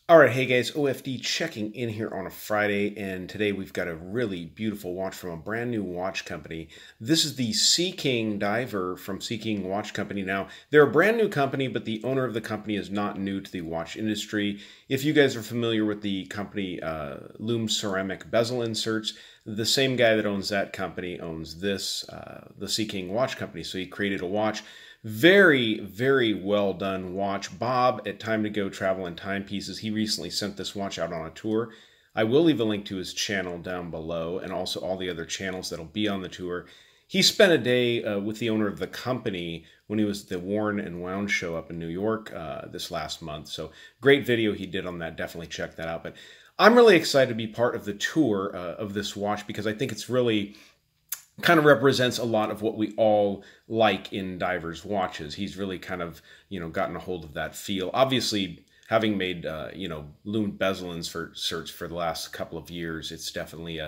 All right, hey guys, OFD checking in here on a Friday, and today we've got a really beautiful watch from a brand new watch company. This is the Sea King diver from Sea King Watch Company. Now, they're a brand new company, but the owner of the company is not new to the watch industry. If you guys are familiar with the company Loom ceramic bezel inserts, the same guy that owns that company owns this, the Sea King Watch Company. So he created a watch. Very, very well done watch. Bob at Time to Go Travel and Timepieces, he recently sent this watch out on a tour. I will leave a link to his channel down below and also all the other channels that'll be on the tour. He spent a day with the owner of the company when he was at the Worn and Wound show up in New York this last month. So great video he did on that. Definitely check that out. But I'm really excited to be part of the tour of this watch because I think it's really kind of represents a lot of what we all like in divers' watches. He's really kind of, gotten a hold of that feel. Obviously, having made, Lumed bezel inserts for the last couple of years, it's definitely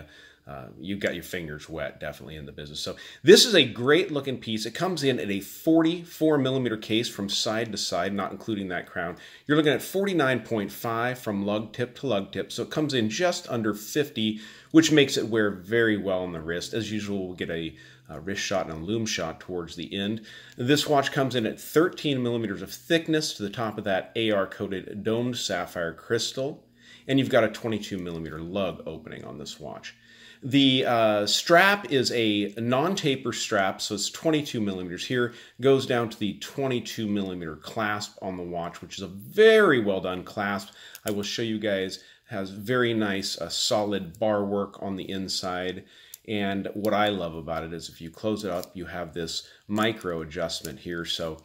you've got your fingers wet, definitely in the business. So this is a great looking piece. It comes in at a 44mm case from side to side, not including that crown. You're looking at 49.5 from lug tip to lug tip. So it comes in just under 50, which makes it wear very well on the wrist. As usual, we'll get a wrist shot and a loom shot towards the end. This watch comes in at 13mm of thickness to the top of that AR-coated domed sapphire crystal, and you've got a 22mm lug opening on this watch. The strap is a non-taper strap, so it's 22mm here. Goes down to the 22mm clasp on the watch, which is a very well done clasp. I will show you guys. Has very nice solid bar work on the inside. And what I love about it is if you close it up, you have this micro adjustment here. So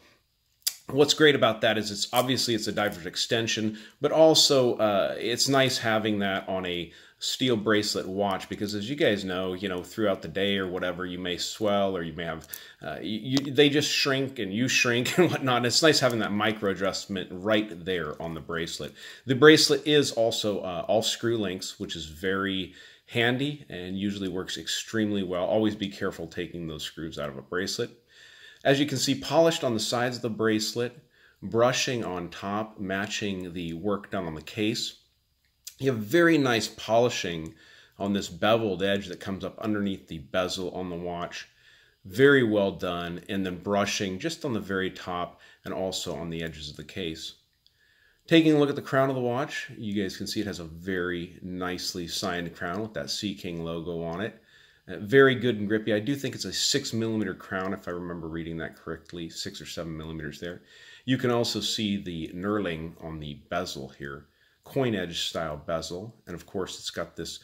what's great about that is it's a diver's extension, but also it's nice having that on a steel bracelet watch because, as you guys know, throughout the day or whatever, you may swell or you may have, they just shrink and you shrink and whatnot. And it's nice having that micro adjustment right there on the bracelet. The bracelet is also all screw links, which is very handy and usually works extremely well. Always be careful taking those screws out of a bracelet. As you can see, polished on the sides of the bracelet, brushing on top, matching the work done on the case. You have very nice polishing on this beveled edge that comes up underneath the bezel on the watch. Very well done. And then brushing just on the very top and also on the edges of the case. Taking a look at the crown of the watch, you guys can see it has a very nicely signed crown with that Sea King logo on it. Very good and grippy. I do think it's a 6mm crown, if I remember reading that correctly, 6 or 7mm there. You can also see the knurling on the bezel here. Coin edge style bezel, and of course it's got this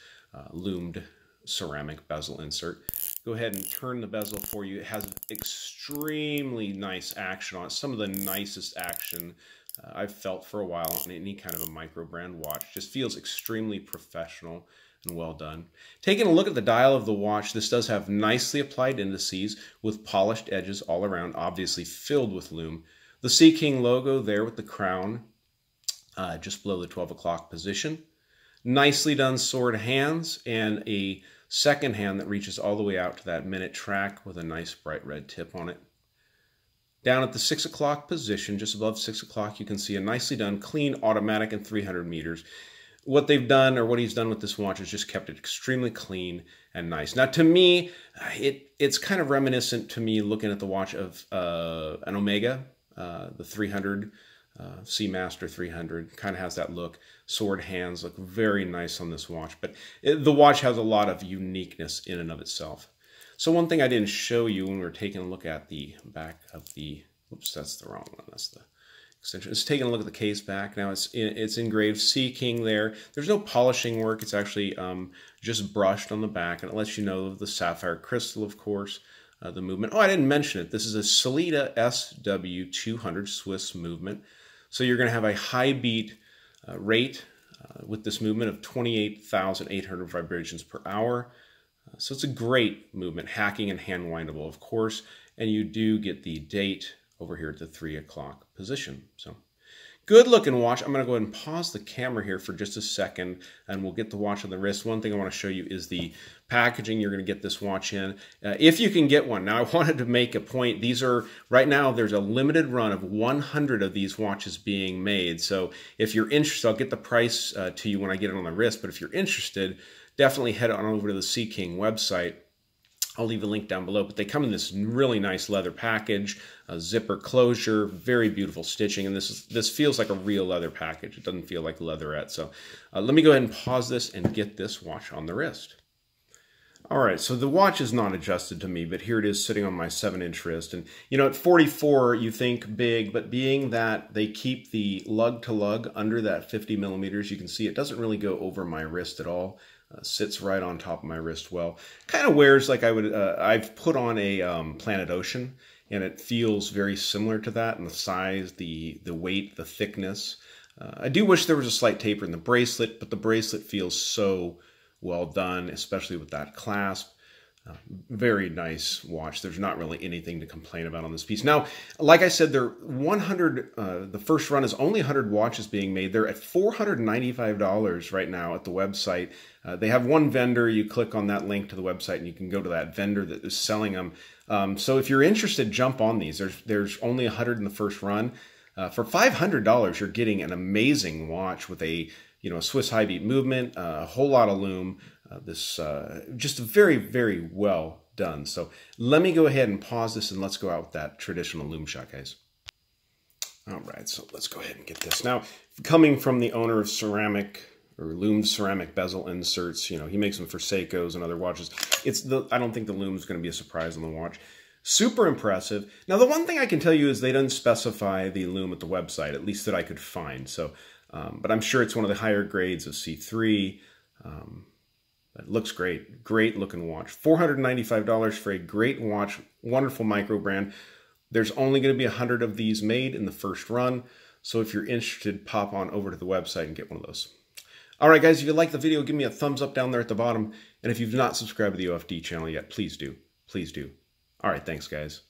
loomed ceramic bezel insert. Go ahead and turn the bezel for you. It has extremely nice action on it, some of the nicest action I've felt for a while on any kind of a micro brand watch. Just feels extremely professional and well done. Taking a look at the dial of the watch, this does have nicely applied indices with polished edges all around, obviously filled with lume. The Sea King logo there with the crown just below the 12 o'clock position. Nicely done sword hands and a second hand that reaches all the way out to that minute track with a nice bright red tip on it. Down at the 6 o'clock position, just above 6 o'clock, you can see a nicely done clean automatic and 300 meters. What they've done, or what he's done with this watch, is just kept it extremely clean and nice. Now, to me, it's kind of reminiscent to me looking at the watch of an Omega, the 300, Seamaster 300. Kind of has that look. Sword hands look very nice on this watch, but the watch has a lot of uniqueness in and of itself. So one thing I didn't show you when we were taking a look at the back of the, oops, that's the wrong one. That's the extension. It's taking a look at the case back. Now it's engraved Sea King there. There's no polishing work. It's actually just brushed on the back, and it lets you know the sapphire crystal, of course, the movement. Oh, I didn't mention it. This is a Sellita SW200 Swiss movement. So you're going to have a high beat rate with this movement of 28,800 vibrations per hour. So it's a great movement, hacking and hand windable, of course, and you do get the date over here at the 3 o'clock position. So Good looking watch. I'm going to go ahead and pause the camera here for just a second and we'll get the watch on the wrist. One thing I want to show you is the packaging you're going to get this watch in. If you can get one. Now I wanted to make a point. These are, right now there's a limited run of 100 of these watches being made. So if you're interested, I'll get the price to you when I get it on the wrist. But if you're interested, definitely head on over to the Sea-King website. I'll leave a link down below, but they come in this really nice leather package, a zipper closure, very beautiful stitching, and this feels like a real leather package. It doesn't feel like leatherette. So let me go ahead and pause this and get this watch on the wrist. All right, so the watch is not adjusted to me, but here it is sitting on my 7-inch wrist. And you know, at 44, you think big, but being that they keep the lug to lug under that 50 millimeters, you can see it doesn't really go over my wrist at all. Sits right on top of my wrist well. Kind of wears like I would, I've put on a Planet Ocean, and it feels very similar to that in the size, the weight, the thickness. I do wish there was a slight taper in the bracelet, but the bracelet feels so well done, especially with that clasp. Very nice watch. There's not really anything to complain about on this piece. Now, like I said, they're 100, the first run is only 100 watches being made. They're at $495 right now at the website. They have one vendor. You click on that link to the website and you can go to that vendor that is selling them. So if you're interested, jump on these. There's only 100 in the first run. For $500, you're getting an amazing watch with a Swiss high beat movement, a whole lot of lume. Just very, very well done. So let me go ahead and pause this and let's go out with that traditional Loom Shot, guys. All right, so let's go ahead and get this. Now, coming from the owner of ceramic or loomed ceramic bezel inserts, he makes them for Seikos and other watches. I don't think the lume is going to be a surprise on the watch. Super impressive. Now, the one thing I can tell you is they didn't specify the lume at the website, at least that I could find. So, but I'm sure it's one of the higher grades of C3. It looks great. Great looking watch. $495 for a great watch. Wonderful micro brand. There's only going to be 100 of these made in the first run. So if you're interested, pop on over to the website and get one of those. All right, guys, if you like the video, give me a thumbs up down there at the bottom. And if you've not subscribed to the OFD channel yet, please do. Please do. All right, thanks, guys.